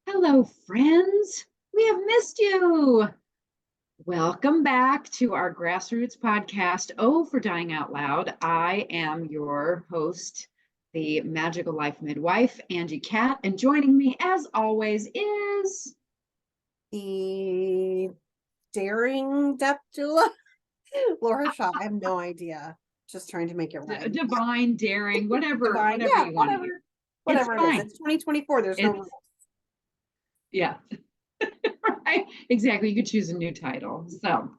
Hello, friends. We have missed you. Welcome back to our grassroots podcast, Oh, for Dying Out Loud. I am your host, the magical life midwife, Angie Cat, and joining me, as always, is The daring death doula, Laura Shaw. I have no idea. Just trying to make it rhyme. divine, daring, whatever, Divine, whatever yeah, you want to use. whatever, It's whatever it is. fine. It's 2024. There's no It's rules. yeah, right. Exactly. You could choose a new title. So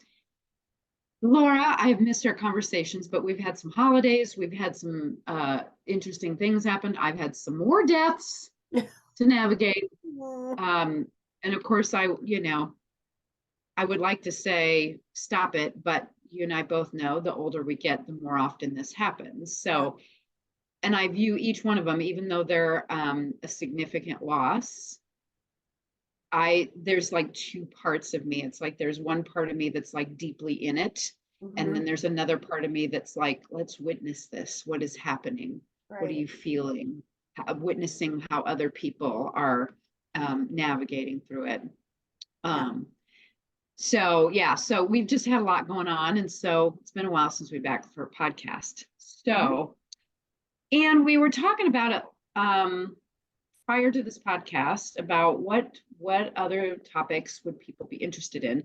Laura, I've missed our conversations, but we've had some holidays. We've had some interesting things happen. I've had some more deaths to navigate. Um, and of course, I would like to say stop it, but you and I both know the older we get, the more often this happens. Yeah. So, and I view each one of them, even though they're a significant loss, there's like two parts of me. It's like there's one part of me that's like deeply in it, and then Mm-hmm. there's another part of me that's like, let's witness this. What is happening? What are Right. you feeling? Witnessing how other people are navigating through it. Yeah. So yeah, so we've just had a lot going on, and so it's been a while since we're back for a podcast. Mm-hmm. So, and we were talking about it prior to this podcast about what other topics would people be interested in.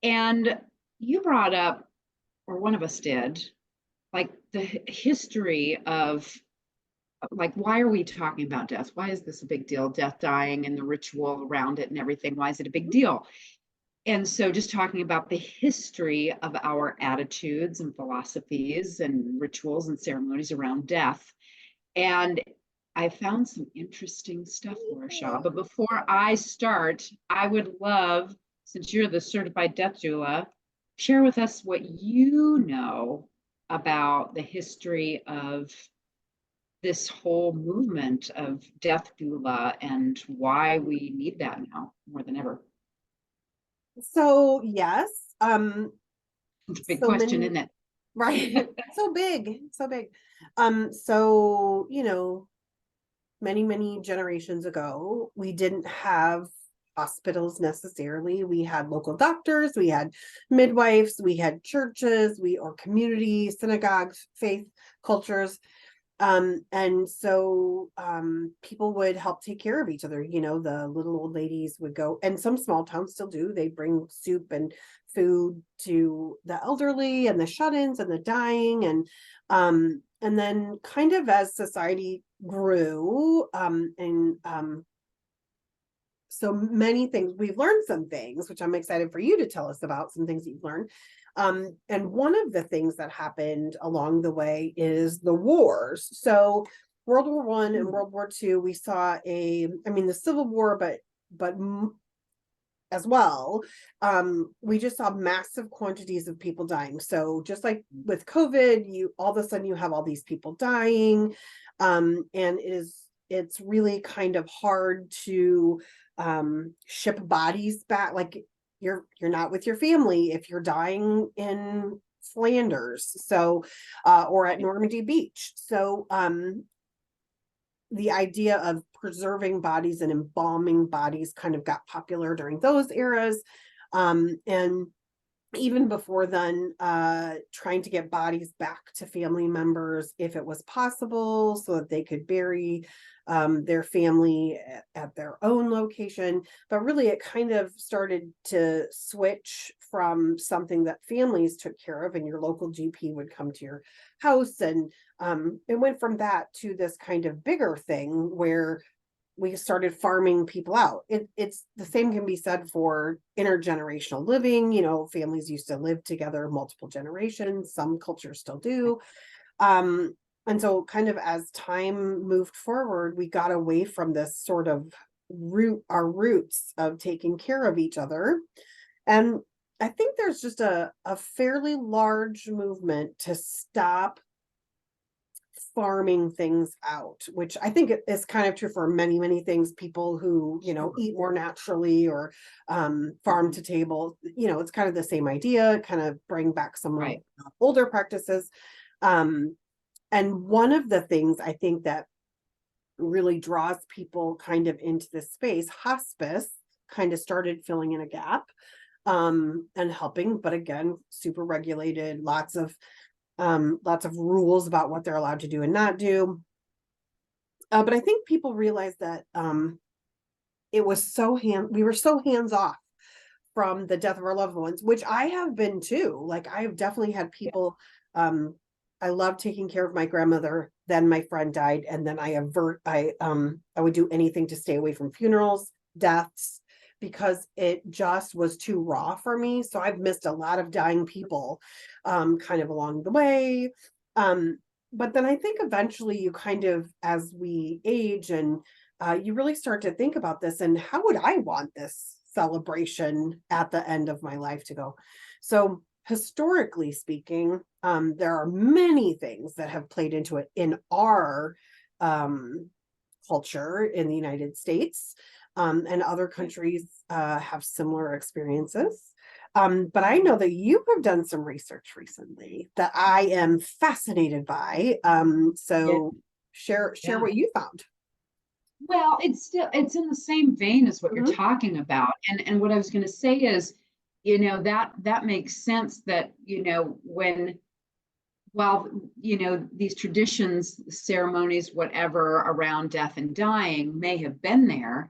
And you brought up, or one of us did, like the history of like, why are we talking about death? Why is this a big deal? Death, dying, and the ritual around it and everything. Why is it a big deal? And so just talking about the history of our attitudes and philosophies and rituals and ceremonies around death. And I found some interesting stuff, Laura Shaw. But before I start, I would love, since you're the certified death doula, share with us what you know about the history of this whole movement of death doula and why we need that now more than ever. So yes. It's a big So question, many. isn't Right. it? So big. So big. So many generations ago, we didn't have hospitals necessarily. We had local doctors, we had midwives, we had churches, or community synagogues, faith cultures. And so people would help take care of each other. The little old ladies would go, and some small towns still do. They bring soup and food to the elderly and the shut-ins and the dying. And then kind of as society grew, and so many things, we've learned some things, which I'm excited for you to tell us about, some things that you've learned. And one of the things that happened along the way is the wars. So World War I and World War II, we saw the Civil War, but as well, we just saw massive quantities of people dying. So just like with COVID, you all of a sudden you have all these people dying, and it's really kind of hard to ship bodies back. Like you're not with your family if you're dying in Flanders, so or at Normandy Beach. So the idea of preserving bodies and embalming bodies kind of got popular during those eras. And even before then, trying to get bodies back to family members if it was possible so that they could bury their family at their own location. But really, it kind of started to switch from something that families took care of, and your local GP would come to your house. And it went from that to this kind of bigger thing where we started farming people out. It's the same can be said for intergenerational living. Families used to live together multiple generations. Some cultures still do. And so kind of as time moved forward, we got away from this sort of our roots of taking care of each other. And I think there's just a fairly large movement to stop farming things out, which I think is kind of true for many things. People who eat more naturally or farm to table, it's kind of the same idea, kind of bring back some Right. of older practices. And one of the things I think that really draws people kind of into this space. Hospice kind of started filling in a gap, and helping, but again, super regulated, lots of rules about what they're allowed to do and not do. But I think people realized that it was we were so hands off from the death of our loved ones, which I have been too. Like, I have definitely had people, I love taking care of my grandmother, then my friend died, and then I would do anything to stay away from funerals, deaths, because it just was too raw for me. So I've missed a lot of dying people, kind of along the way. But then I think eventually you kind of, as we age, and you really start to think about this, and how would I want this celebration at the end of my life to go? So historically speaking, there are many things that have played into it in our culture in the United States, and other countries have similar experiences. But I know that you have done some research recently that I am fascinated by. So share Yeah. what you found. Well, it's in the same vein as what you're Mhm. talking about. And what I was going to say is, that makes sense that, when while, these traditions, ceremonies, whatever around death and dying may have been there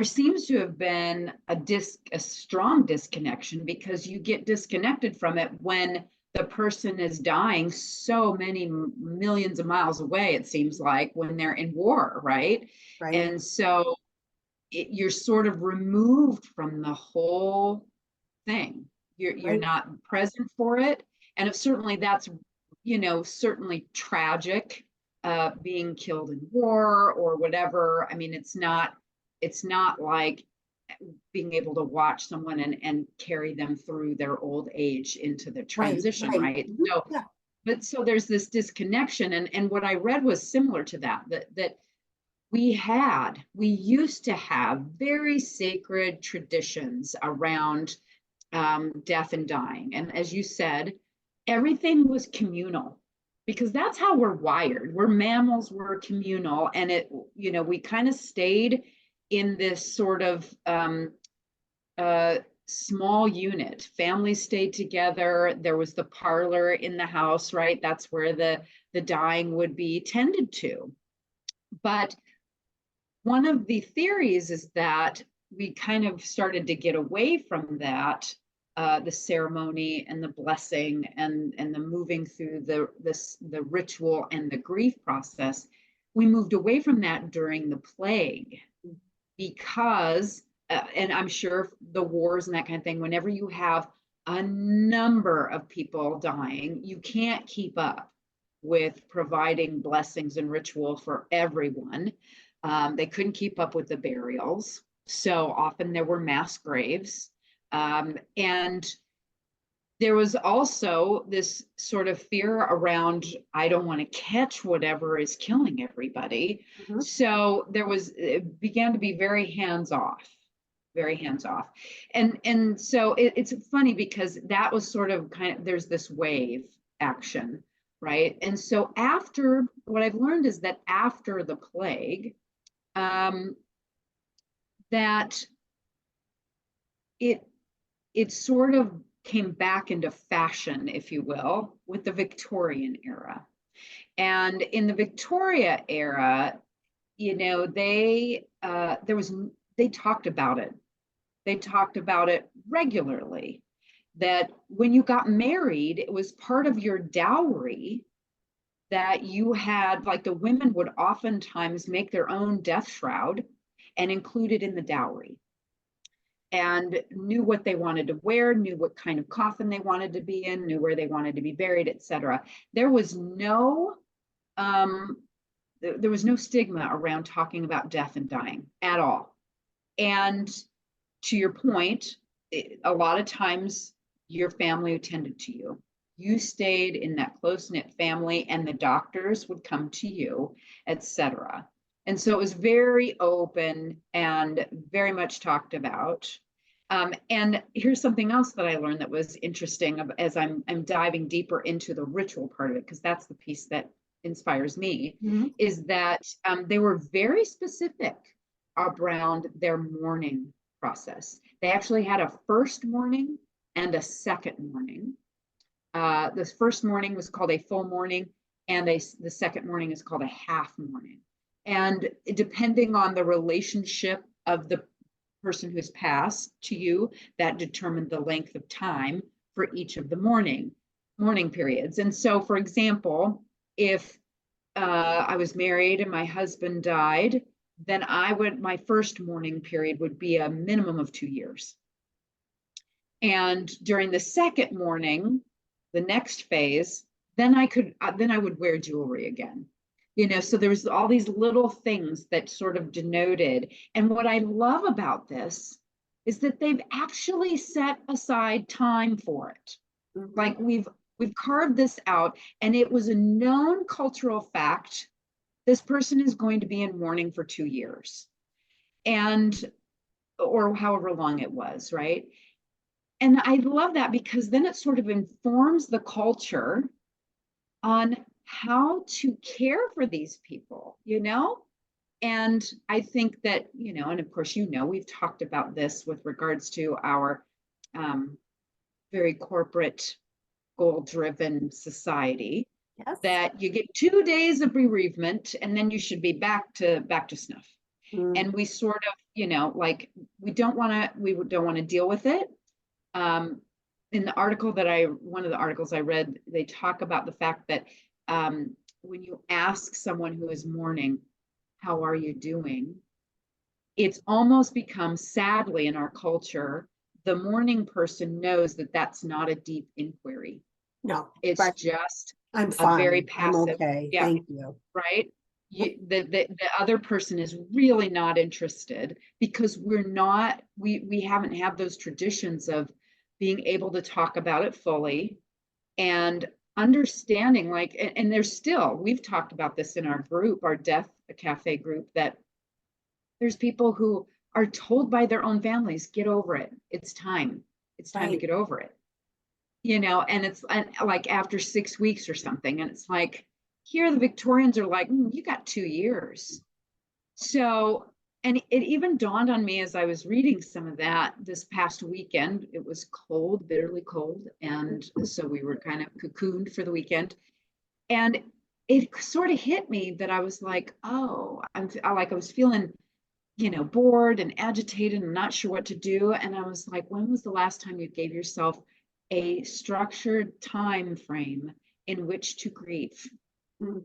seems to have been a strong disconnection, because you get disconnected from it when the person is dying so many millions of miles away, it seems like, when they're in war, right? Right, And so you're sort of removed from the whole thing. You're right, not present for it. And if certainly that's, certainly tragic, being killed in war or whatever. I mean, it's not like being able to watch someone and carry them through their old age into the right, transition, right. right? Mhm. So, Yeah. but so there's this disconnection, and what I read was similar to that we used to have very sacred traditions around death and dying. And as you said, everything was communal, because that's how we're wired. We're mammals, we're communal. And we kind of stayed in this sort of uh, small unit. Families stayed together. There was the parlor in the house, right? That's where the dying would be tended to. But one of the theories is that we kind of started to get away from that, the ceremony and the blessing and the moving through the ritual and the grief process. We moved away from that during the plague, because and I'm sure the wars and that kind of thing, whenever you have a number of people dying, you can't keep up with providing blessings and ritual for everyone. They couldn't keep up with the burials, so often there were mass graves. And there was also this sort of fear around, I don't want to catch whatever is killing everybody. Mhm. So it began to be very hands off, very hands off. And so it's funny, because that was sort of there's this wave action, right? And so after, what I've learned is that after the plague, um, that it it sort of came back into fashion, if you will, with the Victorian era. And in the Victoria era, they talked about it. They talked about it regularly. That when you got married, it was part of your dowry, that you had, like, the women would oftentimes make their own death shroud and include it in the dowry, and knew what they wanted to wear, knew what kind of coffin they wanted to be in, knew where they wanted to be buried, etc. There was no um, there was no stigma around talking about death and dying at all. And to your point, a lot of times your family attended to you. You stayed in that close knit family, and the doctors would come to you, etc. And so it was very open and very much talked about. And here's something else that I learned that was interesting, as I'm diving deeper into the ritual part of it, because that's the piece that inspires me, Mhm. is that they were very specific around their mourning process. They actually had a first mourning and a second mourning. The first mourning was called a full mourning, and the second mourning is called a half mourning. And depending on the relationship of the person who's passed to you, that determined the length of time for each of the mourning periods. And so, for example, if I was married and my husband died, then my first mourning period would be a minimum of 2 years. And during the second mourning, the next phase, then I would wear jewelry again. So there was all these little things that sort of denoted. And what I love about this is that they've actually set aside time for it. Mhm. Like we've carved this out, and it was a known cultural fact. This person is going to be in mourning for 2 years, or however long it was, right? And I love that, because then it sort of informs the culture on how to care for these people, And I think that, and of course, we've talked about this with regards to our very corporate, goal-driven society, Yes. that you get 2 days of bereavement and then you should be back to snuff. Mm. And we sort of, like we don't want to deal with it. In the article one of the articles I read, they talk about the fact that when you ask someone who is mourning, how are you doing? It's almost become, sadly, in our culture, the mourning person knows that that's not a deep inquiry. No, It's right. just I'm a very fine. I'm passive, okay. yeah, Thank you. right? The other person is really not interested, because we haven't had those traditions of being able to talk about it fully and understanding, like, and we've talked about this in our group, our Death Cafe group, that there's people who are told by their own families, get over it. It's time to Right. get over it. And it's like after 6 weeks or something. And it's like, here the Victorians are like, you got 2 years. So, and it even dawned on me as I was reading some of that this past weekend. It was cold, bitterly cold. And so we were kind of cocooned for the weekend. And it sort of hit me that I was like, oh, I was feeling, bored and agitated and not sure what to do. And I was like, when was the last time you gave yourself a structured time frame in which to grieve? Mm.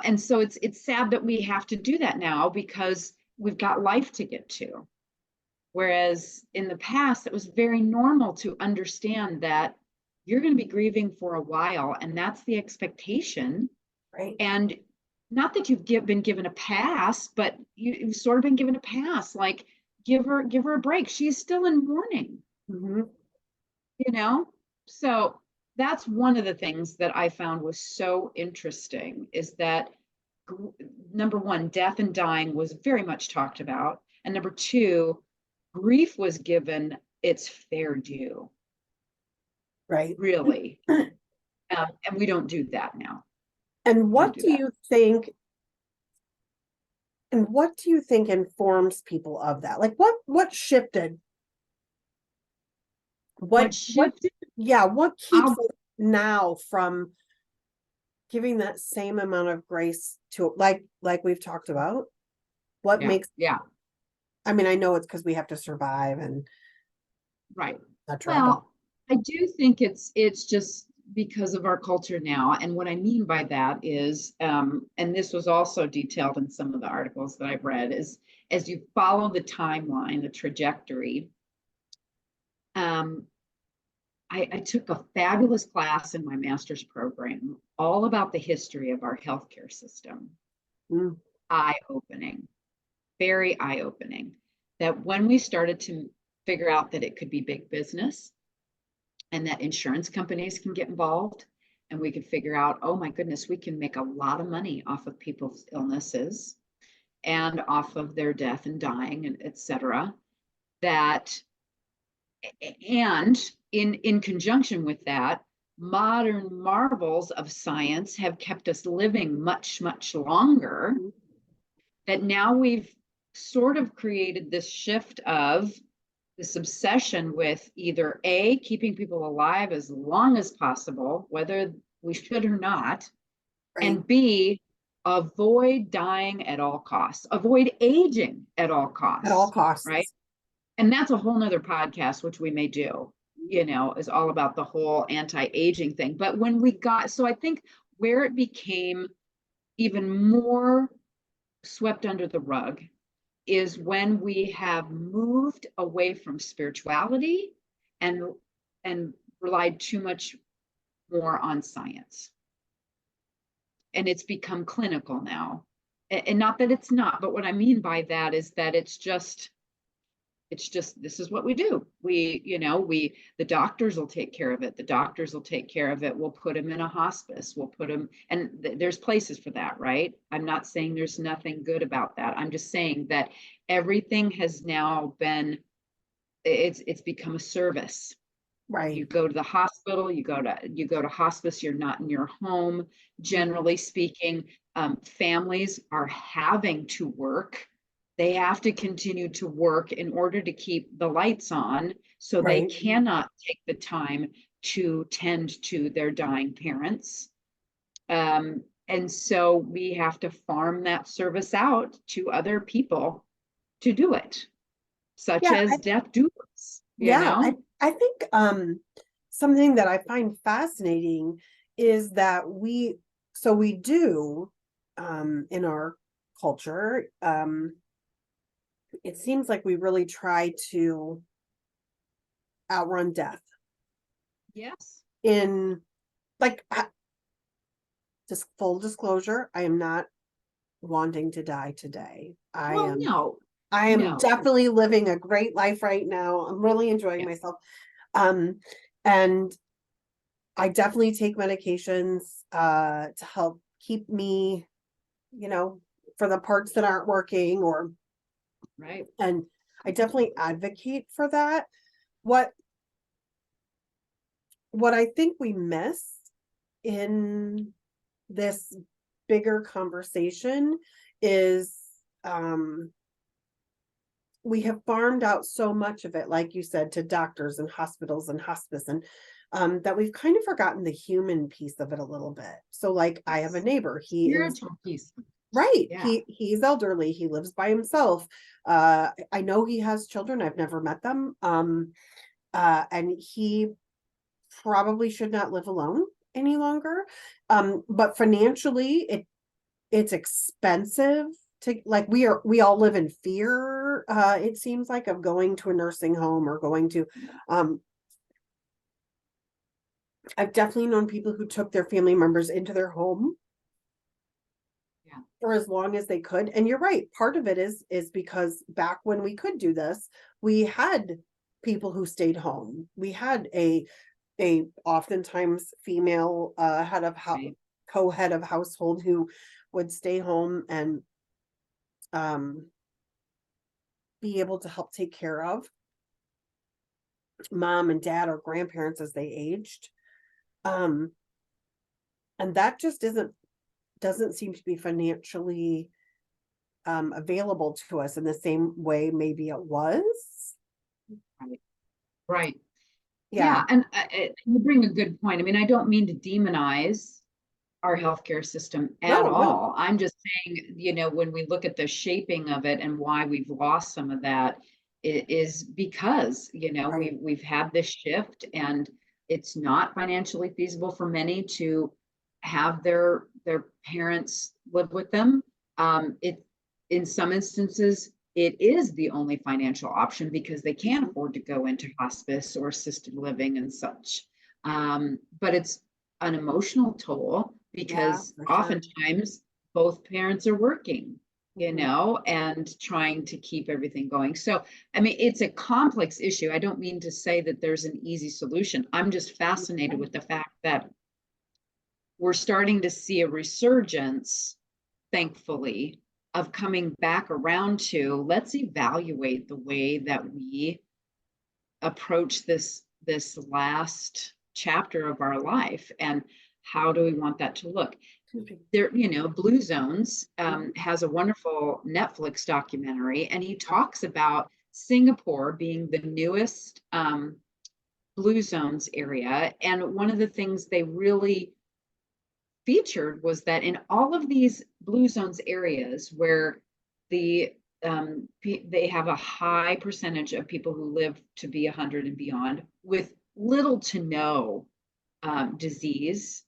And so it's sad that we have to do that now, because we've got life to get to. Whereas in the past, it was very normal to understand that you're going to be grieving for a while, and that's the expectation. Right. And not that you've been given a pass, but you've sort of been given a pass. Like, give her a break. She's still in mourning. Mm-hmm. So that's one of the things that I found was so interesting, is that number one, death and dying was very much talked about, and number two, grief was given its fair due. Right. Really. And we don't do that now. And what do you think? And what do you think informs people of that? Like what shifted? What shifted? Yeah, what keeps us now from giving that same amount of grace to, like we've talked about? What makes I mean, I know it's because we have to survive and right. that's Well, I do think it's just because of our culture now. And what I mean by that is, and this was also detailed in some of the articles that I've read, is as you follow the timeline, the trajectory. I took a fabulous class in my master's program all about the history of our healthcare system. Eye-opening, very eye-opening, that when we started to figure out that it could be big business and that insurance companies can get involved, and we could figure out, oh my goodness, we can make a lot of money off of people's illnesses and off of their death and dying, and et cetera, and in conjunction with that, modern marvels of science have kept us living much, much longer, that now we've sort of created this shift of this obsession with either A, keeping people alive as long as possible, whether we should or not, Right. and B, avoid dying at all costs, avoid aging at all At all costs, right? costs. And that's a whole nother podcast, which we may do, is all about the whole anti-aging thing. But when we got, so I think where it became even more swept under the rug is when we have moved away from spirituality and and relied too much more on science. And it's become clinical now. And not that it's not, but what I mean by that is that it's just this is what we do. The doctors will take care of it. The doctors will take care of it. We'll put him in a hospice. We'll put him, and there's places for that, right? I'm not saying there's nothing good about that. I'm just saying that everything has now been, it's become a service. Right. You go to the hospital, you go to hospice, you're not in your home. Generally speaking, families are having to work. They have to continue to work in order to keep the lights on, so they Right. cannot take the time to tend to their dying parents. And so we have to farm that service out to other people to do it, such Yeah. as death doulas, Yeah. I think something that I find fascinating is that we do in our culture, it seems like we really try to outrun death Yes. in like just full disclosure, I am not wanting to die today. Well, no, I am no. definitely living a great life right now. I'm really enjoying Yeah, myself. Um, and I definitely take medications to help keep me, you know, for the parts that aren't working or right. and I definitely advocate for that. What what I think we miss in this bigger conversation is um we have farmed out so much of it, like you said, to doctors and hospitals and hospice, and that we've kind of forgotten the human piece of it a little bit. So, like, I have a Yes. neighbor. He is Spiritual piece. right. Yeah. He's elderly. He lives by himself. I know he has children. I've never met them. And he probably should not live alone any longer. But financially, it's expensive to like we all live in fear, it seems like, of going to a nursing home or going to um I've definitely known people who took their family members into their home Yeah. for as long as they could. And you're right, part of it is because back when we could do this, we had people who stayed home. We had a oftentimes female head of Right. co-head of household who would stay home and um be able to help take care of mom and dad or grandparents as they aged. Um, and that just doesn't seem to be financially available to us in the same way maybe it was. Right. Right. Yeah. Yeah. And you bring a good point. I mean, I don't mean to demonize our healthcare system at No, no. all. I'm just saying, when we look at the shaping of it and why we've lost some of that, it is because, Right. we've had this shift, and it's not financially feasible for many to have their parents live with them. It In some instances it is the only financial option because they can't afford to go into hospice or assisted living and such. But it's an emotional toll Yeah, because for sure. oftentimes both parents are working, Mhm. and trying to keep everything going. So, I mean, it's a complex issue. I don't mean to say that there's an easy solution. I'm just fascinated with the fact that we're starting to see a resurgence, thankfully, of coming back around to let's evaluate the way that we approach this last chapter of our life, and how do we want that to look? There, Blue Zones has a wonderful Netflix documentary, and he talks about Singapore being the newest Blue Zones area. And one of the things they really featured was that in all of these Blue Zones areas where they have a high percentage of people who live to be 100 and beyond with little to no disease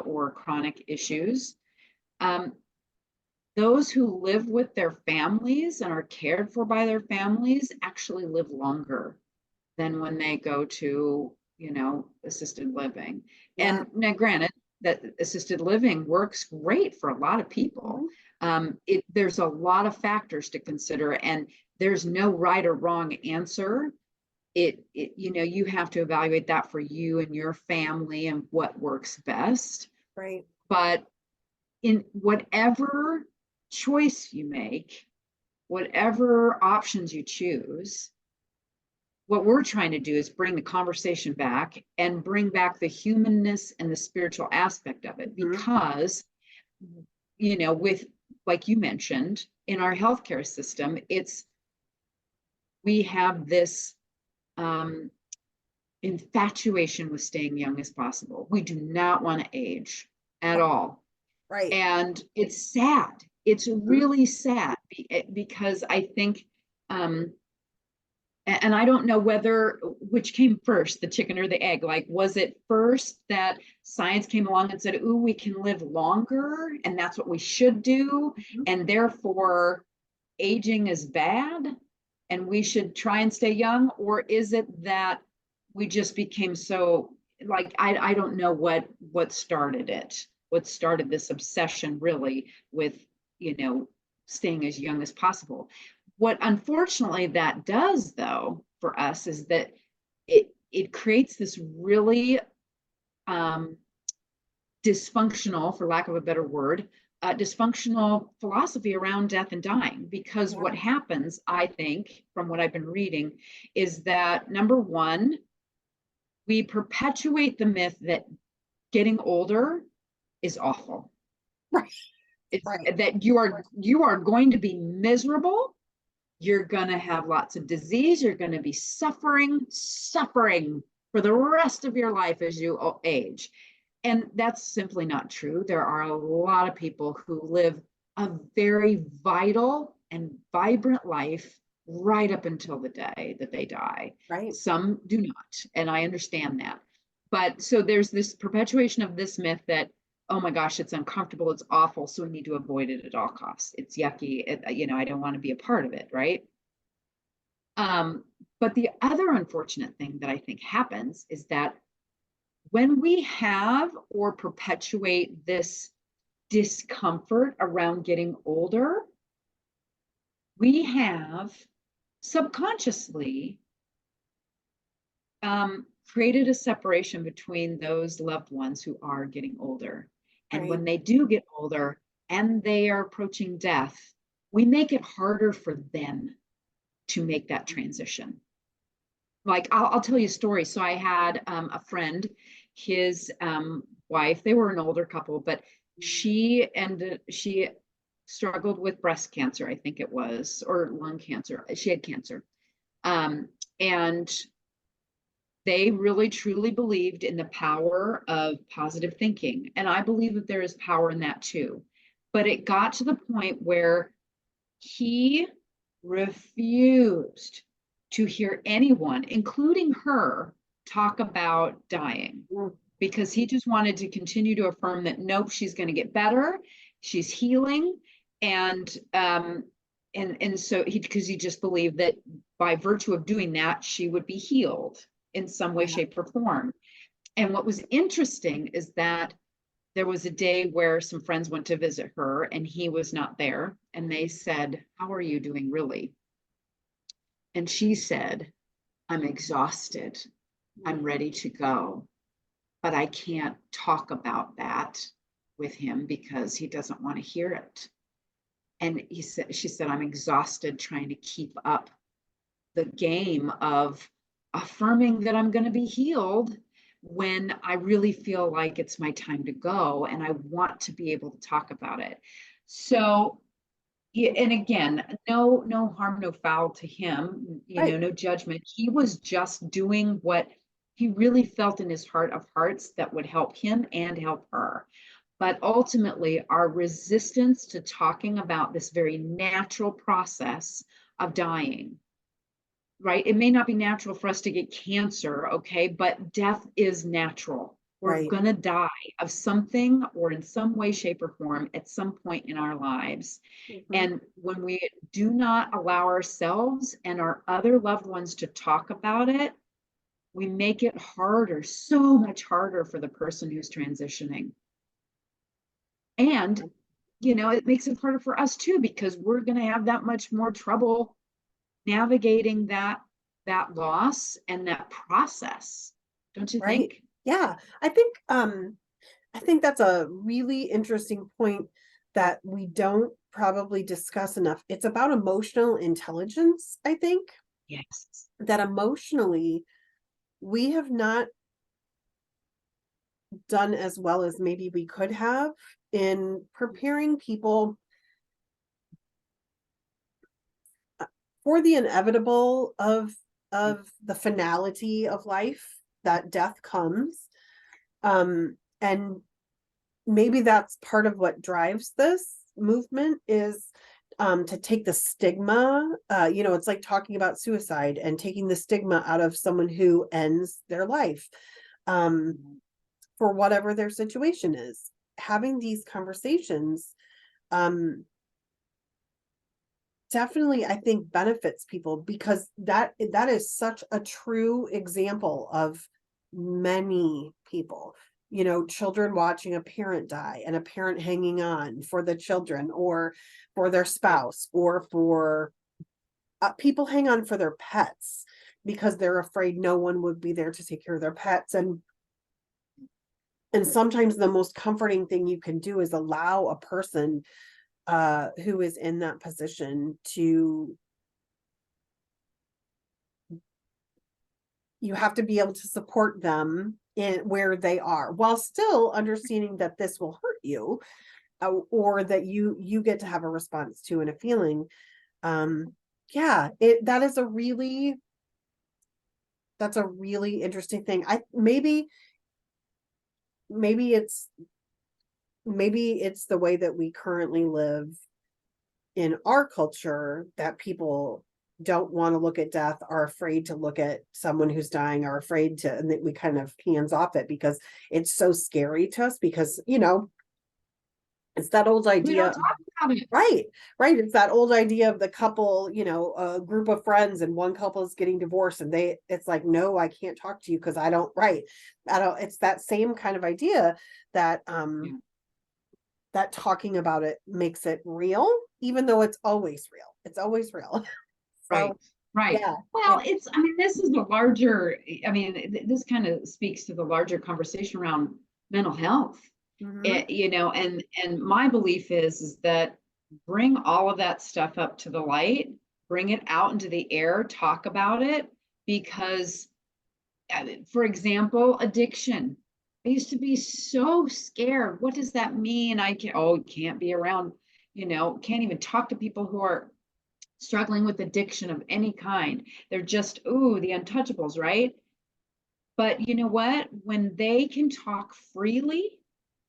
or chronic issues. Those who live with their families and are cared for by their families actually live longer than when they go to, assisted living. Yeah. And now, granted, that assisted living works great for a lot of people. There's a lot of factors to consider, and there's no right or wrong answer. You have to evaluate that for you and your family and what works best. Right. But in whatever choice you make, whatever options you choose, what we're trying to do is bring the conversation back and bring back the humanness and the spiritual aspect of it. Because, with, like you mentioned, in our healthcare system, we have this infatuation with staying young as possible. We do not want to age at all. Right. And it's sad. It's really sad because I think, and I don't know which came first, the chicken or the egg. Like, was it first that science came along and said, ooh, we can live longer and that's what we should do, and therefore aging is bad and we should try and stay young? Or is it that we just became so, like, I don't know what started it, what started this obsession really with, staying as young as possible. What unfortunately that does, though, for us is that it creates this really dysfunctional, for lack of a better word, dysfunctional philosophy around death and dying. Because what happens, I think, from what I've been reading, is that number one, we perpetuate the myth that getting older is awful. Right. That you are going to be miserable. You're going to have lots of disease. You're going to be suffering for the rest of your life as you age. And that's simply not true. There are a lot of people who live a very vital and vibrant life right up until the day that they die. Right. Some do not, and I understand that. But so there's this perpetuation of this myth that, oh my gosh, it's uncomfortable, it's awful, so we need to avoid it at all costs. It's yucky, I don't want to be a part of it, right? But the other unfortunate thing that I think happens is that when we have or perpetuate this discomfort around getting older, we have subconsciously created a separation between those loved ones who are getting older. And when they do get older and they are approaching death, we make it harder for them to make that transition. Like, I'll tell you a story. So I had a friend, his wife, they were an older couple, but she struggled with breast cancer, I think it was, or lung cancer. She had cancer. And they really truly believed in the power of positive thinking. And I believe that there is power in that too. But it got to the point where he refused to hear anyone, including her, talk about dying, because he just wanted to continue to affirm that, nope, she's going to get better, she's healing. And so because he just believed that by virtue of doing that, she would be healed in some way, shape, or form. And what was interesting is that there was a day where some friends went to visit her and he was not there. And they said, how are you doing, really? And she said, I'm exhausted. I'm ready to go. But I can't talk about that with him because he doesn't want to hear it. And she said, I'm exhausted trying to keep up the game of affirming that I'm going to be healed when I really feel like it's my time to go and I want to be able to talk about it. So, yeah, and again, no harm, no foul to him, Right. no judgment. He was just doing what he really felt in his heart of hearts that would help him and help her. But ultimately, our resistance to talking about this very natural process of dying, right? It may not be natural for us to get cancer, okay, but death is natural. We're Right. going to die of something or in some way, shape, or form at some point in our lives. Mhm. And when we do not allow ourselves and our other loved ones to talk about it, we make it harder, so much harder for the person who's transitioning. And, it makes it harder for us too, because we're going to have that much more trouble navigating that loss and that process. Don't you Right. think? Yeah. I think that's a really interesting point that we don't probably discuss enough. It's about emotional intelligence, I think, Yes. that emotionally we have not done as well as maybe we could have in preparing people for the inevitable of the finality of life, that death comes. And maybe that's part of what drives this movement is to take the stigma. It's like talking about suicide and taking the stigma out of someone who ends their life, um, for whatever their situation is. Having these conversations, um, definitely, I think, benefits people, because that is such a true example of many people. Children watching a parent die and a parent hanging on for the children or for their spouse, or for people hang on for their pets because they're afraid no one would be there to take care of their pets. And sometimes the most comforting thing you can do is allow a person who is in that position to, you have to be able to support them in where they are, while still understanding that this will hurt you, or that you get to have a response to and a feeling. Yeah, that is a really, that's a really interesting thing. I maybe it's maybe it's the way that we currently live in our culture, that people don't want to look at death, are afraid to look at someone who's dying, are afraid to, and that we kind of hands off it because it's so scary to us, because it's that old We don't idea. talk about it. Right, right, it's that old idea of the couple, a group of friends, and one couple is getting divorced, and it's like, no, I can't talk to you because I don't, it's that same kind of idea that Yeah. that talking about it makes it real, even though it's always real. It's always real. Right. So, Right. yeah, yeah. Well, this is the larger, this kind of speaks to the larger conversation around mental health. Mhm. And my belief is that bring all of that stuff up to the light, bring it out into the air, talk about it, because for example, addiction. I used to be so scared. What does that mean? Can't be around, can't even talk to people who are struggling with addiction of any kind. They're just, ooh, the untouchables, right? But you know what? When they can talk freely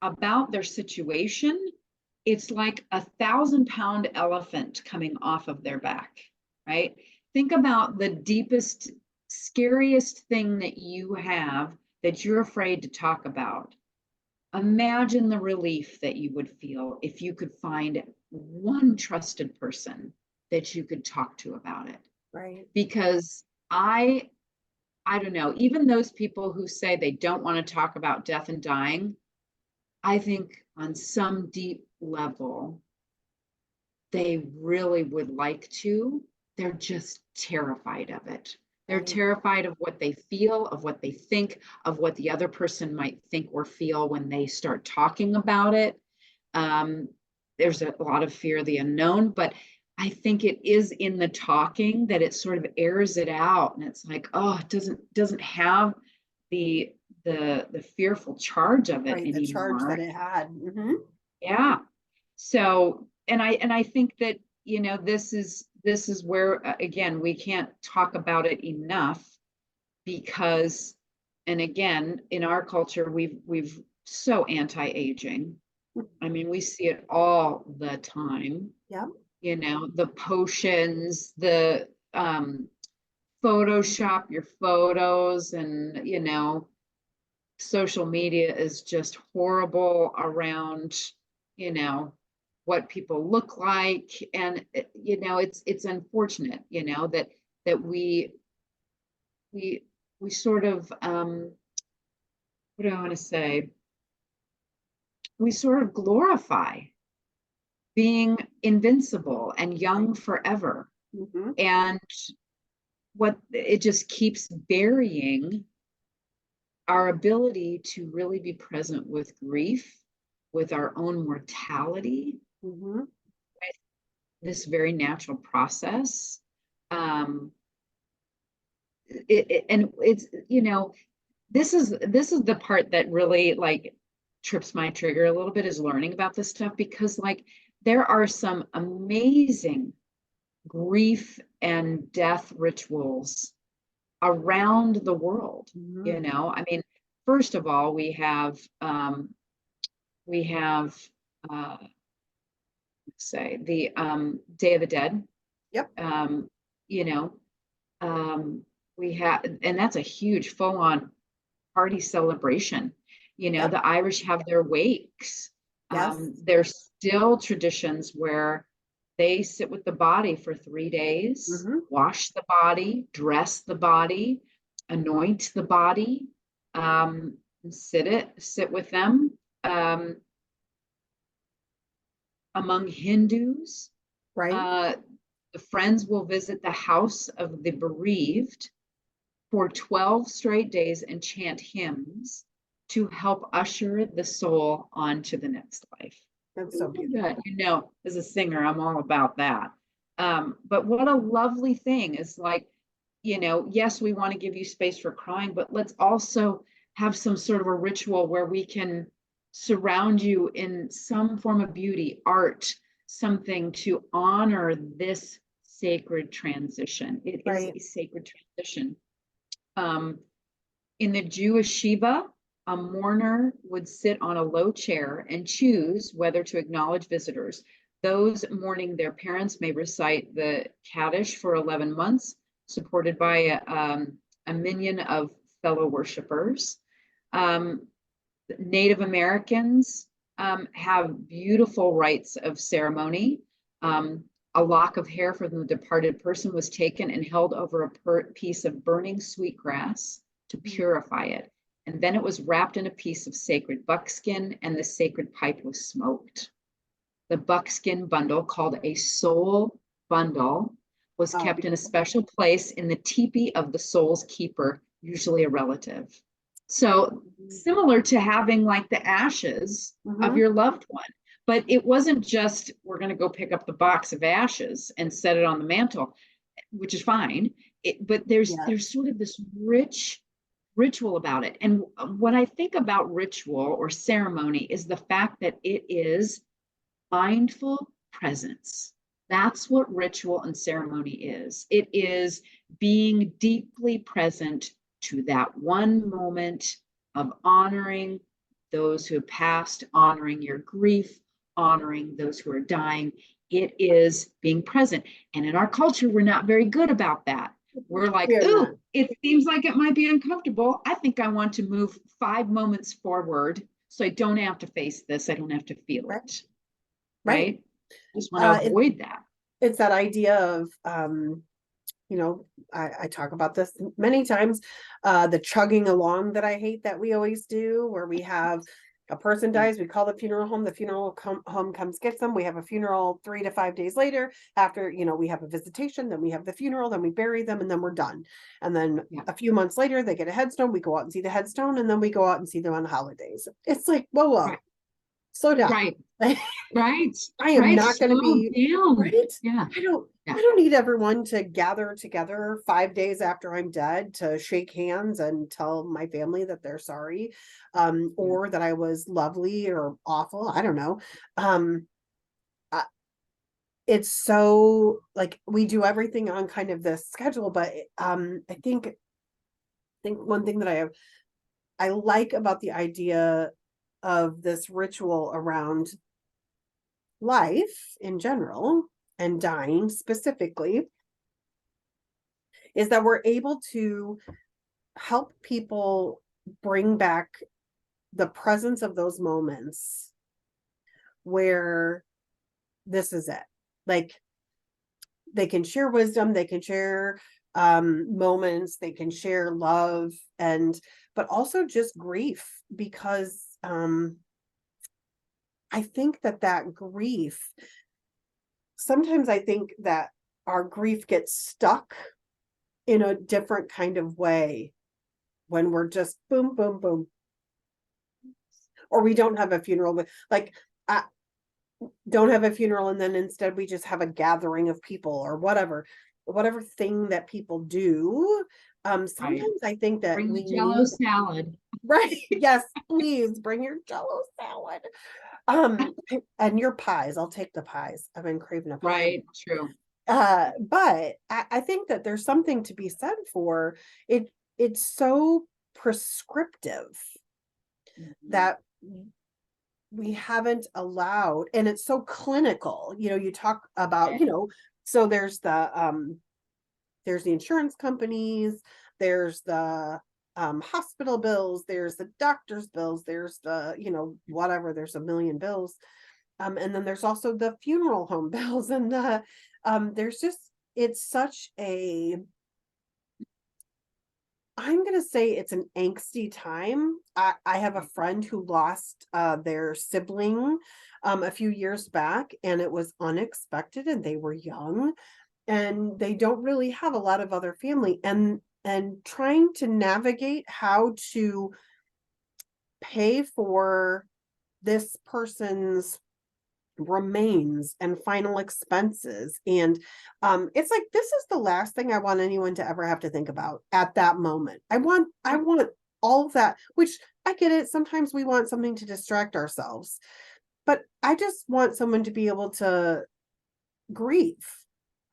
about their situation, it's like 1,000-pound elephant coming off of their back, right? Think about the deepest, scariest thing that you have that you're afraid to talk about. Imagine the relief that you would feel if you could find one trusted person that you could talk to about it. Right. Because I don't know, even those people who say they don't want to talk about death and dying, I think on some deep level, they really would like to. They're just terrified of it. They're Right. terrified of what they feel, of what they think, of what the other person might think or feel when they start talking about it. Um, there's a lot of fear of the unknown, but I think it is in the talking that it sort of airs it out, and it's like, oh, it doesn't have the the fearful charge of it Right, the charge anymore. that it had. Yeah. So, and I think that, this is where, again, we can't talk about it enough because, and again, in our culture, we've so anti-aging. I mean, we see it all the time, Yeah, the potions, the Photoshop your photos, and social media is just horrible around, you know, what people look like. And, it's unfortunate, that we, we sort of, what do I want to say? We sort of glorify being invincible and right. young forever. hmm And what it just keeps burying our ability to really be present with grief, with our own mortality, hmm this very natural process. Um, and it's, this is the part that really like trips my trigger a little bit, is learning about this stuff, because like there are some amazing grief and death rituals around the world. hmm I mean, first of all, we have uh say the Day of the Dead. Yep. um you know we have, and that's a huge full-on party celebration. Yep. The Irish have their wakes. Yes. There's still traditions where they sit with the body for 3 days, hmm wash the body, dress the body, anoint the body, sit with them. Among Hindus, Right. uh, the friends will visit the house of the bereaved for 12 straight days and chant hymns to help usher the soul on to the next life. That's so That, beautiful. as a singer, I'm all about that. But what a lovely thing is, like, yes, we want to give you space for crying, but let's also have some sort of a ritual where we can surround you in some form of beauty, art, something to honor this sacred transition. It is Right. a sacred transition. Um, in the Jewish Shiva, a mourner would sit on a low chair and choose whether to acknowledge visitors. Those mourning their parents may recite the Kaddish for 11 months, supported by a minion of fellow worshipers. Um, Native Americans have beautiful rites of ceremony. Um, a lock of hair from the departed person was taken and held over a piece of burning sweetgrass to purify it. And then it was wrapped in a piece of sacred buckskin, and the sacred pipe was smoked. The buckskin bundle, called a soul bundle, was Oh, kept in a beautiful. special place in the teepee of the soul's keeper, usually a relative. So similar to having like the ashes of hmm your loved one. But it wasn't just, we're going to go pick up the box of ashes and set it on the mantle, which is fine. But Yeah. there's sort of this rich ritual about it. And what I think about ritual or ceremony is the fact that it is mindful presence. That's what ritual and ceremony is. It is being deeply present to that one moment of honoring those who have passed, honoring your grief, honoring those who are dying. It is being present. And in our culture, we're not very good about that. We're We like, are not. ooh, it seems like it might be uncomfortable. I think I want to move 5 moments forward so I don't have to face this. I don't have to feel Right. it. Right. Right? Just want to It, avoid that. it's that idea of I talk about this many times, the chugging along that I hate that we always do, where we have a person dies, we call the funeral home, the funeral home comes gets them, we have a funeral 3 to 5 days later, after we have a visitation, then we have the funeral, then we bury them, and then we're done. And then Yeah. a few months later they get a headstone, we go out and see the headstone, and then we go out and see them on holidays. It's like, whoa. Right. slow down. Right. Right. I am Right. not going to Slow be down. right. Yeah. I don't Yeah. I don't need everyone to gather together 5 days after I'm dead to shake hands and tell my family that they're sorry, Yeah. or that I was lovely or awful. I don't know. Um, I, it's so like we do everything on kind of this schedule, but I think one thing that I like about the idea of this ritual around life in general and dying specifically is that we're able to help people bring back the presence of those moments where this is it. Like they can share wisdom, they can share moments, they can share love, and but also just grief, because I think that grief, sometimes I think that our grief gets stuck in a different kind of way when we're just boom, boom, boom, or we don't have a funeral with like I don't have a funeral, and then instead we just have a gathering of people or whatever thing that people do. Right. Sometimes I think that Bring the we Jello need salad. right. Yes, please bring your Jello salad. And your pies. I'll take the pies. I've been craving a pie. Right. True. But I think that there's something to be said for it. It's so prescriptive Mhm. that we haven't allowed, and it's so clinical. You talk about, Right. so there's the insurance companies, there's the hospital bills, there's the doctor's bills, there's the, whatever, there's a million bills. And then there's also the funeral home bills, and there's just, it's such a, I'm gonna say it's an angsty time. I have a friend who lost their sibling a few years back, and it was unexpected, and they were young, and they don't really have a lot of other family, and trying to navigate how to pay for this person's remains and final expenses, and it's like this is the last thing I want anyone to ever have to think about at that moment. I want all of that, which I get it, sometimes we want something to distract ourselves, but I just want someone to be able to grieve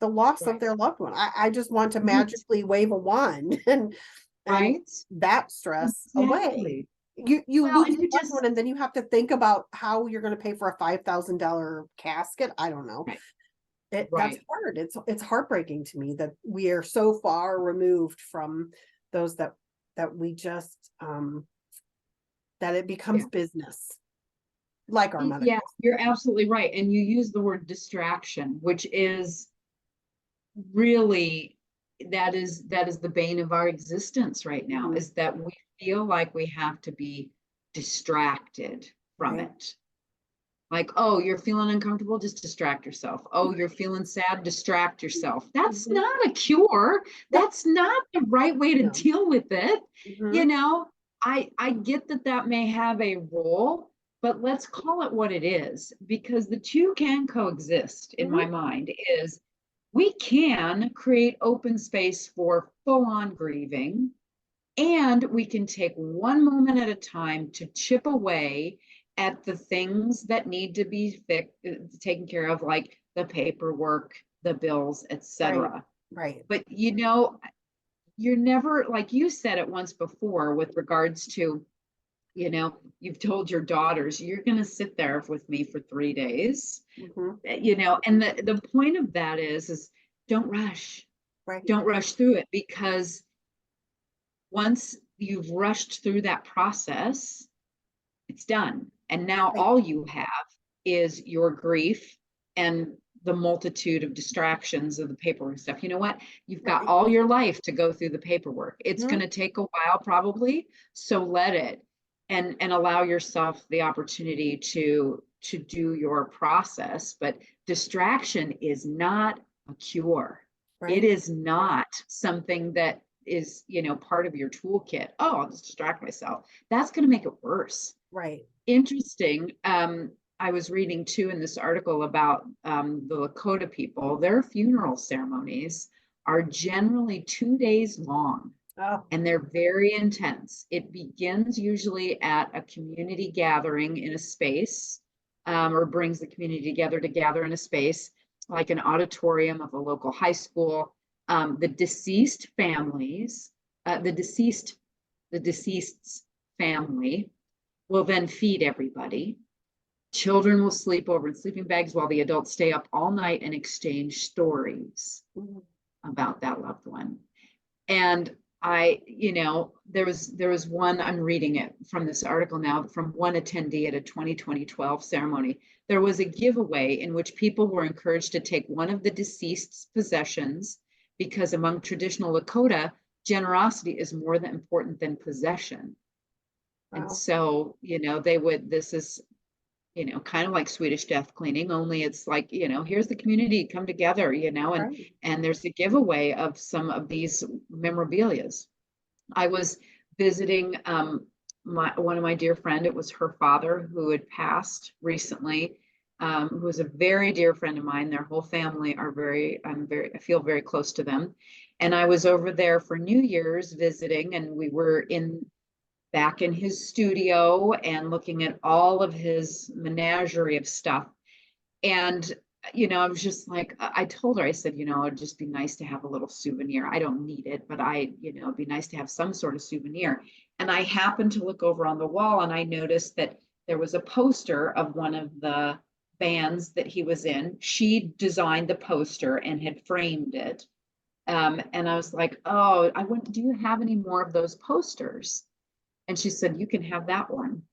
the loss of Right. their loved one. I just want to Right. magically wave a wand and Right. that stress away. Exactly. You Well, lose and a you loved one, just, and then you have to think about how you're going to pay for a $5,000 casket. I don't know. right. That's Right. hard. It's heartbreaking to me that we are so far removed from those that we just that it becomes Yeah. business, like our Yeah, medical. you're absolutely right. And you use the word distraction, which is really, that is the bane of our existence right now, Mhm. is that we feel like we have to be distracted from Right. it. Like, oh, you're feeling uncomfortable, just distract yourself. Oh, you're feeling sad, distract yourself. That's Mhm. not a cure. Nope. That's not the right way to No. deal with it. You Mhm. know, I get that that may have a role, but let's call it what it is, because the two can coexist in my Mhm. mind. Is we can create open space for full on grieving, and we can take one moment at a time to chip away at the things that need to be taken care of, like the paperwork, the bills, Right. etc. Right. But you're never, like you said it once before, with regards to, you've told your daughters, you're going to sit there with me for 3 days, Mhm. and the point of that is don't rush. Right. Don't rush through it, because once you've rushed through that process, it's done. And now Right. all you have is your grief and the multitude of distractions of the paperwork stuff. You know what? You've got Right. all your life to go through the paperwork. It's going Mhm. to take a while probably, so let it, and allow yourself the opportunity to do your process. But distraction is not a cure. It Right. is not something that is, part of your toolkit. Oh, I'll just distract myself. That's going to make it worse. Right. Interesting. I was reading too in this article about the Lakota people. Their funeral ceremonies are generally 2 days long, Oh, and they're very intense. It begins usually at a community gathering in a space, or brings the community together to gather in a space like an auditorium of a local high school. The deceased families, the deceased's family will then feed everybody. Children will sleep over in sleeping bags while the adults stay up all night and exchange stories mhm. about that loved one. And there was one, I'm reading it from this article now, from one attendee at a 2012 ceremony. There was a giveaway in which people were encouraged to take one of the deceased's possessions because among traditional Lakota, generosity is more than important than possession. And Wow. so, this is, kind of like Swedish death cleaning, only it's like, here's the community come together, and Right. there's a giveaway of some of these memorabilias. I was visiting one of my dear friend. It was her father who had passed recently, who was a very dear friend of mine. Their whole family are I feel very close to them. And I was over there for New Year's visiting, and we were back in his studio and looking at all of his menagerie of stuff. And, I was just like, I told her, I said, it'd just be nice to have a little souvenir. I don't need it, but it'd be nice to have some sort of souvenir. And I happened to look over on the wall and I noticed that there was a poster of one of the bands that he was in. She designed the poster and had framed it. And I was like, oh, do you have any more of those posters? And she said, you can have that one.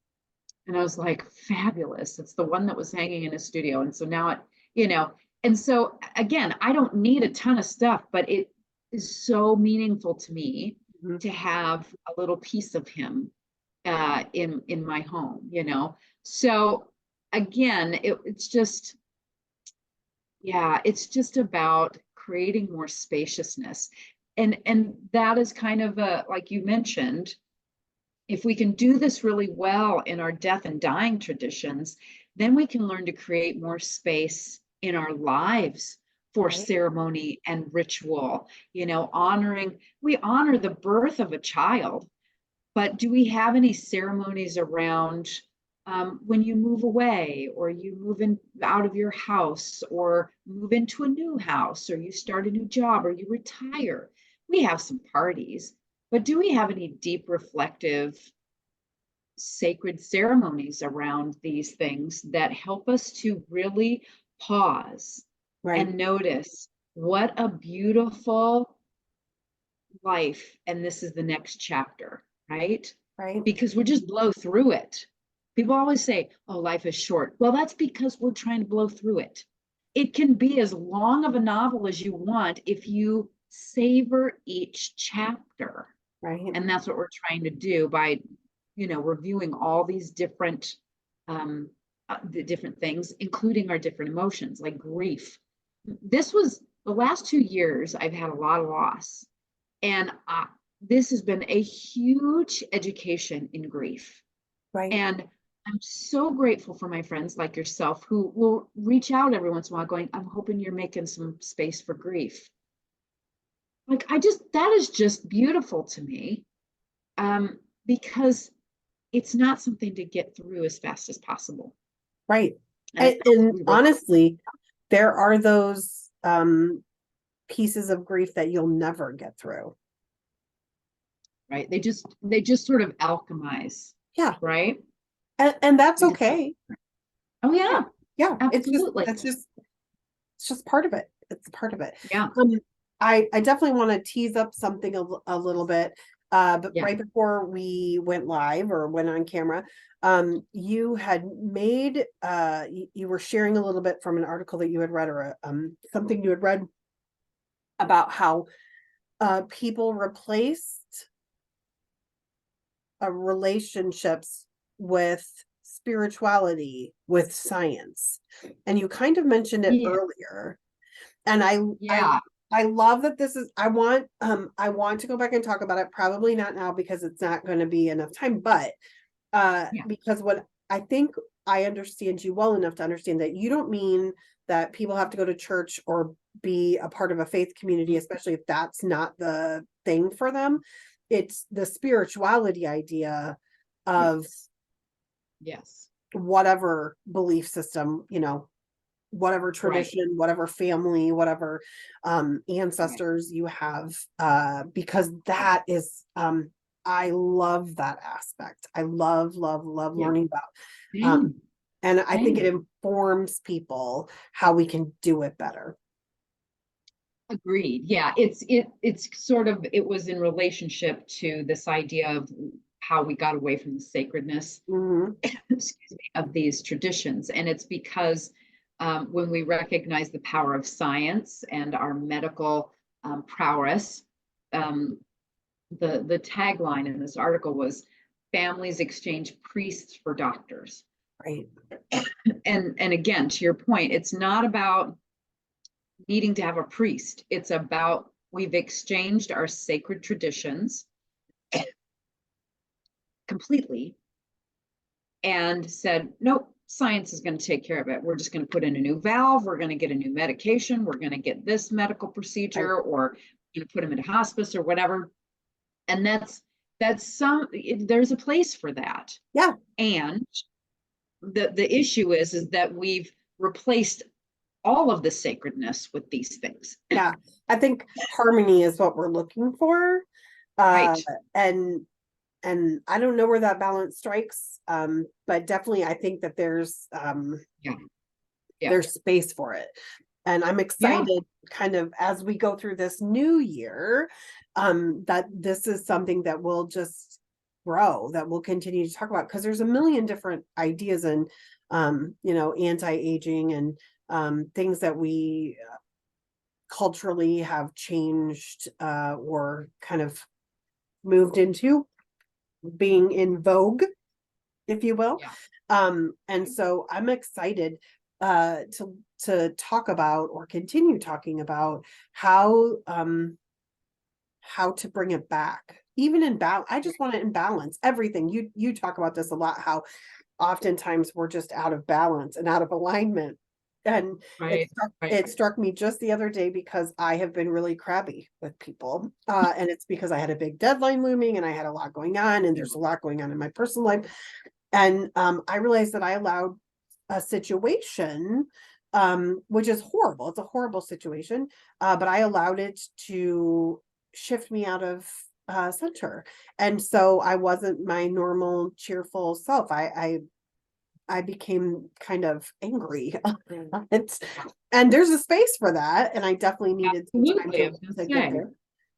And I was like, fabulous. It's the one that was hanging in a studio. And so now you know, and so again, I don't need a ton of stuff, but it is so meaningful to me Mhm. to have a little piece of him in my home. So again, it's just, yeah, it's just about creating more spaciousness. And that is kind of like you mentioned, if we can do this really well in our death and dying traditions, then we can learn to create more space in our lives for Right. ceremony and ritual, we honor the birth of a child, but do we have any ceremonies around when you move away or you move in out of your house or move into a new house or you start a new job or you retire? We have some parties, but do we have any deep reflective sacred ceremonies around these things that help us to really pause Right. and notice what a beautiful life, and this is the next chapter, right? Right. Because we're just blow through it. People always say, oh, life is short. Well, that's because we're trying to blow through it. It can be as long of a novel as you want if you savor each chapter. Right. And that's what we're trying to do by reviewing all these different the different things, including our different emotions like grief. This was the last 2 years I've had a lot of loss, and this has been a huge education in grief. Right. And I'm so grateful for my friends like yourself who will reach out every once in a while going, I'm hoping you're making some space for grief. Like, that is just beautiful to me, because it's not something to get through as fast as possible. Right. And it's not what And we wrote, honestly, there are those pieces of grief that you'll never get through. right? They just sort of alchemize, Yeah. right? And that's They just, okay. oh Yeah. yeah, Yeah. absolutely. It's just part of it. It's part of it. Yeah, I definitely want to tease up something a little bit. But yeah. right before we went live or went on camera, you had made you were sharing a little bit from an article that you had read or something you had read about how people replaced relationships with spirituality with science, and you kind of mentioned it Yeah, earlier. And yeah. I love that this is I want to go back and talk about it, probably not now because it's not going to be enough time, but Yeah. Because what I think I understand you well enough to understand that you don't mean that people have to go to church or be a part of a faith community, especially if that's not the thing for them. It's the spirituality idea of Yes. Yes. whatever belief system, whatever Right. tradition, whatever family, whatever Right. ancestors you have, because Right. that is, I love that aspect. I love, love, love Yeah. learning about. Same. And I think it Same. informs people how we can do it better. Agreed. Yeah, it's sort of, it was in relationship to this idea of how we got away from the sacredness, Mhm. excuse me, of these traditions. And it's because when we recognize the power of science and our medical prowess, um, the tagline in this article was families exchange priests for doctors. Right. And again, to your point, it's not about needing to have a priest. It's about we've exchanged our sacred traditions completely and said, nope, science is going to take care of it. We're just going to put in a new valve. We're going to get a new medication. We're going to get this medical Right. procedure, or going to put them into hospice or whatever. And there's a place for that. Yeah. And the issue is that we've replaced all of the sacredness with these things. Yeah. I think harmony is what we're looking for. Uh, Right. and I don't know where that balance strikes. But definitely I think that Yeah. Yeah. there's space for it. And I'm Yeah. excited kind of as we go through this new year, that this is something that will just grow, that we'll continue to talk about, because there's a million different ideas and anti-aging and things that we culturally have changed, or kind of moved into being in vogue, if you will. Yeah. And so I'm excited to talk about or continue talking about how to bring it back. Even in balance, I just want it in balance. Everything you talk about this a lot, how oftentimes we're just out of balance and out of alignment. And Right. Right. it struck me just the other day because I have been really crabby with people. And it's because I had a big deadline looming and I had a lot going on, and there's a lot going on in my personal life. And I realized that I allowed a situation, which is horrible. It's a horrible situation. But I allowed it to shift me out of center. And so I wasn't my normal cheerful self. I became kind of angry. It's, and there's a space for that. And I definitely needed some time Absolutely. I was going to to get say, there.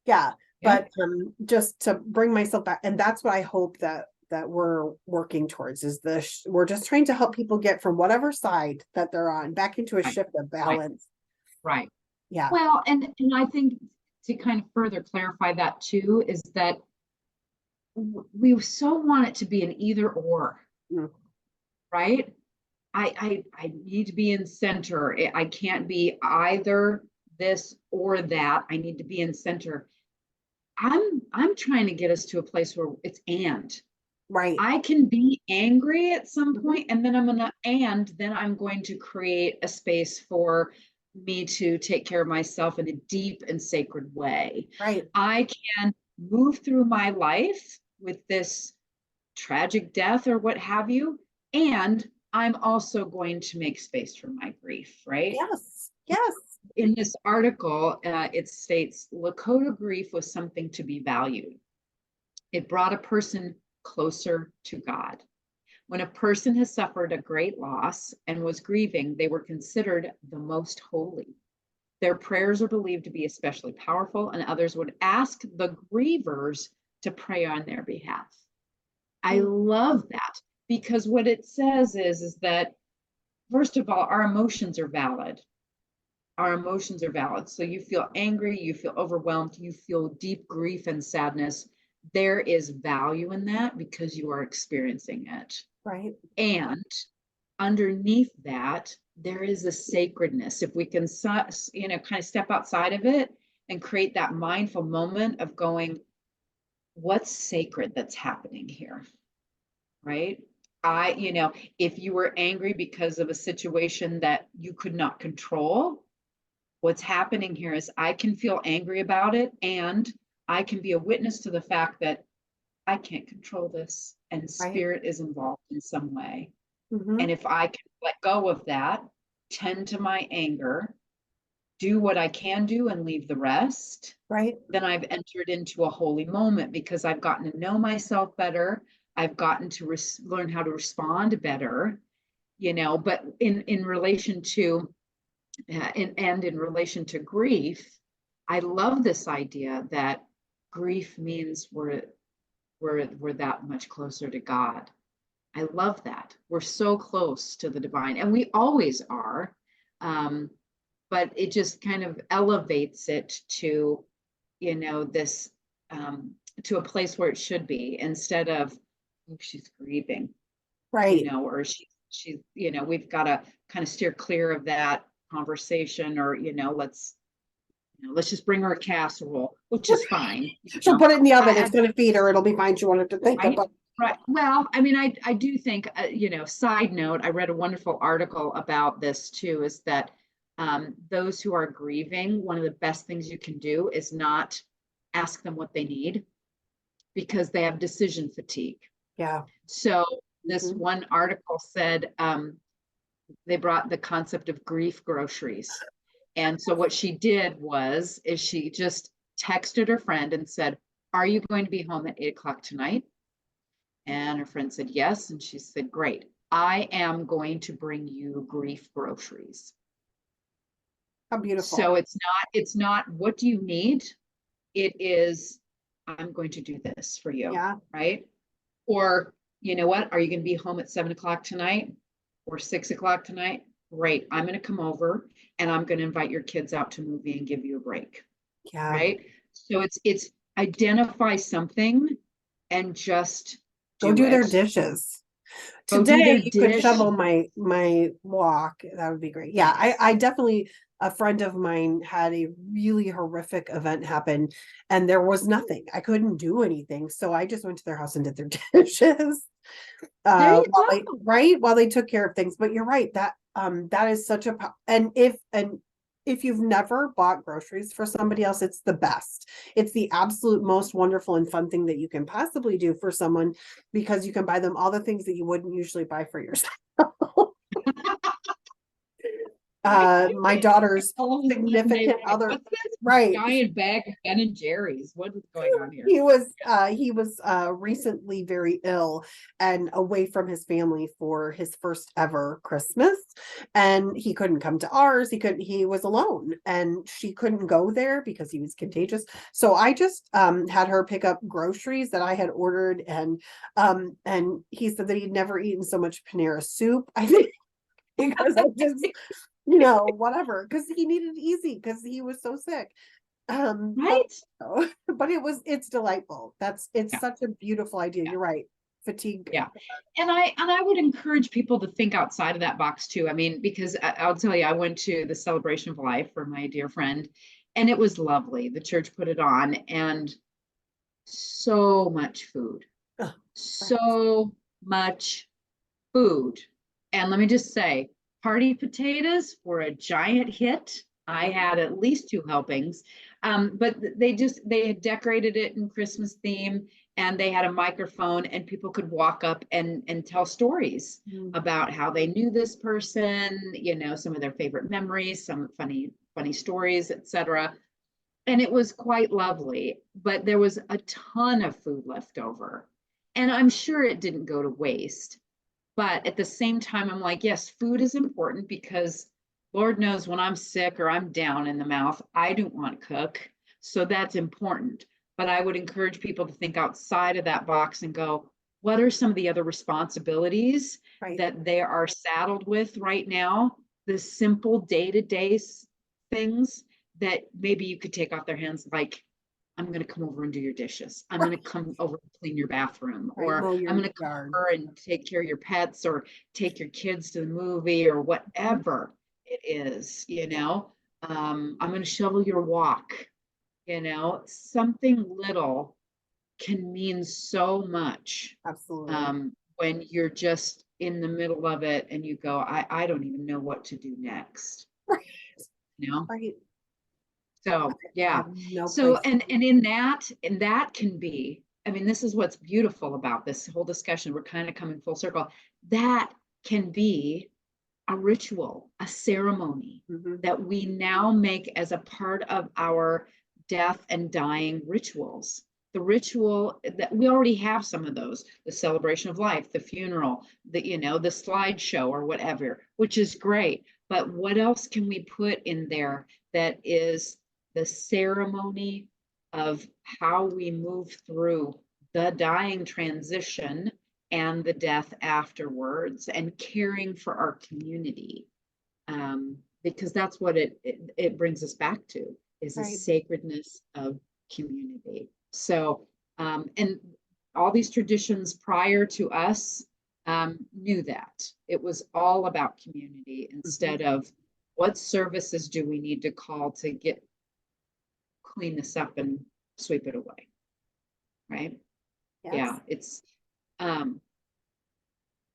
Yeah. yep. But just to bring myself back, and that's what I hope that we're working towards, is we're just trying to help people get from whatever side that they're on back into a Right. shift of Right. balance. Right. Yeah. Well, and I think to kind of further clarify that too, is that we so want it to be an either or, Mm. right? I need to be in center. I can't be either this or that. I need to be in center. I'm trying to get us to a place where it's and. Right. I can be angry at some Mhm. point, and then I'm going to create a space for me to take care of myself in a deep and sacred way. Right. I can move through my life with this tragic death or what have you, and I'm also going to make space for my grief, right? Yes. Yes. In this article, it states Lakota grief was something to be valued. It brought a person closer to God. When a person has suffered a great loss and was grieving, they were considered the most holy. Their prayers are believed to be especially powerful, and others would ask the grievers to pray on their behalf. I Mm. love that, because what it says is that, first of all, our emotions are valid. Our emotions are valid. So you feel angry, you feel overwhelmed, you feel deep grief and sadness. There is value in that because you are experiencing it. Right. And underneath that, there is a sacredness. If we can, kind of step outside of it and create that mindful moment of going, what's sacred that's happening here? right? If you were angry because of a situation that you could not control, what's happening here is I can feel angry about it, and I can be a witness to the fact that I can't control this, and Right. spirit is involved in some way. Hmm. And if I can let go of that, tend to my anger, do what I can do and leave the rest, Right. then I've entered into a holy moment because I've gotten to know myself better. I've gotten to learn how to respond better, but in relation to in relation to grief, I love this idea that grief means we're that much closer to God. I love that. We're so close to the divine, and we always are. Um, but it just kind of elevates it to, this um, to a place where it should be, instead of, oh, she's grieving, Right. or we've got to kind of steer clear of that conversation, or, let's just bring her a casserole, which is fine, She'll put it in the oven. I, It's going to feed her. It'll be fine. She won't have to think right? about. Right. Well, I mean, I do think, side note, I read a wonderful article about this too, is that those who are grieving, one of the best things you can do is not ask them what they need, because they have decision fatigue. Yeah. So this Mhm. one article said they brought the concept of grief groceries. And so what she did is she just texted her friend and said, "Are you going to be home at 8 o'clock tonight?" And her friend said, "Yes." And she said, "Great. I am going to bring you grief groceries." How beautiful. So it's not what do you need? It is, I'm going to do this for you, Yeah. right? Or, you know what? Are you going to be home at 7 o'clock tonight or 6 o'clock tonight? Great. I'm going to come over and I'm going to invite your kids out to a movie and give you a break, Yeah. right? So it's identify something and just Go do do their it. dishes. Go do Today their you could dish. shovel my walk. That would be great. Yeah, I definitely, a friend of mine had a really horrific event happen and there was nothing. I couldn't do anything. So I just went to their house and did their dishes. There you While they go. right while they took care of things. But you're right, that is such a and if you've never bought groceries for somebody else, it's the best. It's the absolute most wonderful and fun thing that you can possibly do for someone, because you can buy them all the things that you wouldn't usually buy for yourself. Right? My daughter's All of a sudden they significant were like, other, "What's this right? giant bag of Ben and Jerry's? What is going on here?" He was recently very ill and away from his family for his first ever Christmas, and he couldn't come to ours. He was alone, and she couldn't go there because he was contagious. So I just had her pick up groceries that I had ordered, and he said that he'd never eaten so much Panera soup, I think, because I just, whatever, because he needed it easy because he was so sick. But Right? but it's delightful. It's Yeah. such a beautiful idea. Yeah. You're right. Fatigue. Yeah. And I would encourage people to think outside of that box too. I mean, because I'll tell you, I went to the Celebration of Life for my dear friend, and it was lovely. The church put it on, and so much food. Ugh, right. So much food. And let me just say, party potatoes were a giant hit. I Right. had at least two helpings. But they had decorated it in Christmas theme, and they had a microphone, and people could walk up and tell stories Mm. about how they knew this person, some of their favorite memories, some funny stories, etc. And it was quite lovely, but there was a ton of food left over. And I'm sure it didn't go to waste. But at the same time, I'm like, yes, food is important, because Lord knows when I'm sick or I'm down in the mouth, I don't want to cook. So that's important. But I would encourage people to think outside of that box and go, what are some of the other responsibilities Right. that they are saddled with right now? The simple day-to-day things that maybe you could take off their hands, like, I'm going to come over and do your dishes. I'm going to come over and clean your bathroom, Right. or Mow I'm your going to come yard. over and take care of your pets, or take your kids to the movie, or Mhm. whatever it is, Yeah. I'm going to shovel your walk, something little can mean so much. Absolutely. when you're just in the middle of it and you go, I don't even know what to do next, Right. you know? Right. So, I yeah. have no So, place. and in that can be, I mean, this is what's beautiful about this whole discussion. We're kind of coming full circle. That can be a ritual, a ceremony Mhm. that we now make as a part of our death and dying rituals. The ritual that we already have some of those, the celebration of life, the funeral, the slideshow or whatever, which is great. But what else can we put in there that is the ceremony of how we move through the dying transition and the death afterwards and caring for our community, because that's what it brings us back to, is the Right. sacredness of community. So and all these traditions prior to us knew that it was all about community instead of what services do we need to call to get clean this up and sweep it away, right? Yes. Yeah, it's um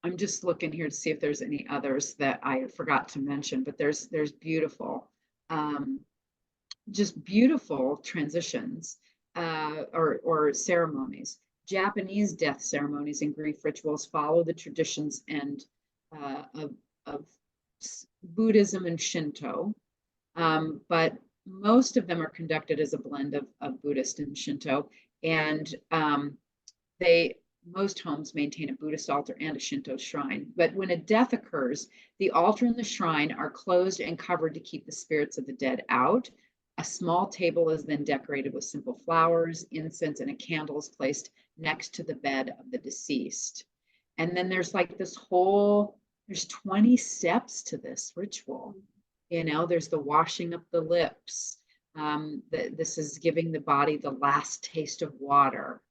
I'm just looking here to see if there's any others that I forgot to mention, but there's beautiful, um, just beautiful transitions or ceremonies. Japanese death ceremonies and grief rituals follow the traditions and of Buddhism and Shinto, but most of them are conducted as a blend of Buddhist and Shinto, and they most homes maintain a Buddhist altar and a Shinto shrine. But when a death occurs, the altar and the shrine are closed and covered to keep the spirits of the dead out. A small table is then decorated with simple flowers, incense, and a candle is placed next to the bed of the deceased. And then there's 20 steps to this ritual. There's the washing of the lips. This is giving the body the last taste of water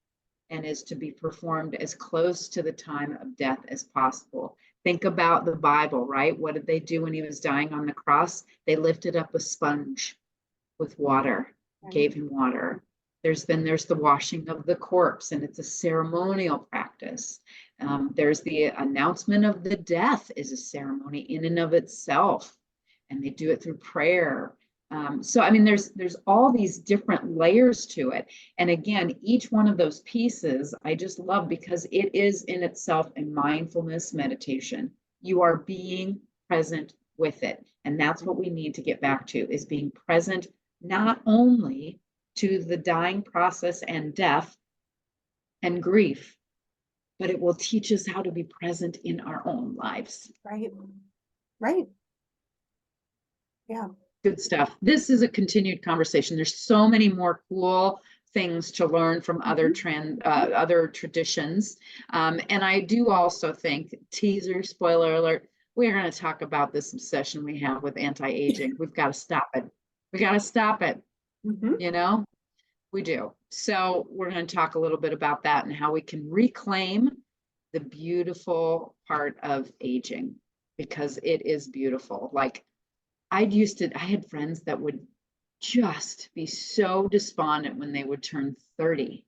and is to be performed as close to the time of death as possible. Think about the Bible, right? What did they do when he was dying on the cross? They lifted up a sponge with water, Right. gave him water. There's the washing of the corpse, and it's a ceremonial practice. There's the announcement of the death is a ceremony in and of itself, and they do it through prayer. So I mean, there's all these different layers to it, and again, each one of those pieces I just love because it is in itself a mindfulness meditation. You are being present with it, and that's what we need to get back to, is being present not only to the dying process and death and grief, but it will teach us how to be present in our own lives. Right. Right. Yeah. Good stuff. This is a continued conversation. There's so many more cool things to learn from other traditions. And I do also think, teaser, spoiler alert, we're going to talk about this obsession we have with anti-aging. We've got to stop it. We got to stop it. Mhm. You know, we do. So we're going to talk a little bit about that and how we can reclaim the beautiful part of aging, because it is beautiful. Like I had friends that would just be so despondent when they would turn 30.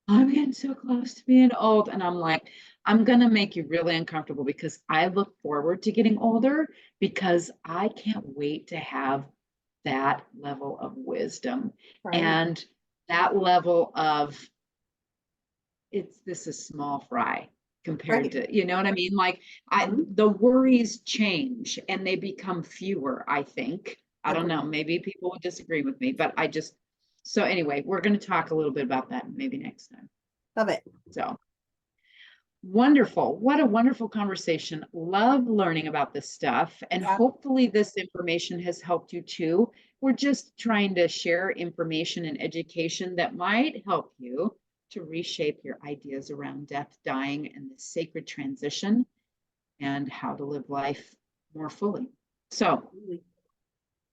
I'm getting so close to being old. And I'm like, I'm going to make you really uncomfortable because I look forward to getting older because I can't wait to have that level of wisdom Right. and that level of this is small fry compared Right. to, you know what I mean? Like Mhm. the worries change and they become fewer, I think. I don't know, Agreed. maybe people would disagree with me, but so anyway, we're going to talk a little bit about that maybe next time. Love it. So wonderful. What a wonderful conversation. Love learning about this stuff. And Yeah. hopefully, this information has helped you too. We're just trying to share information and education that might help you to reshape your ideas around death, dying, and the sacred transition and how to live life more fully. So, Absolutely.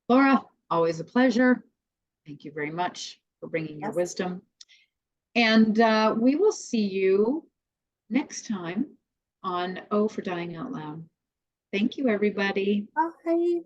Laura, always a pleasure. Thank you very much for bringing your Yes. wisdom. And we will see you next time on O for Dying Out Loud. Thank you, everybody. Bye.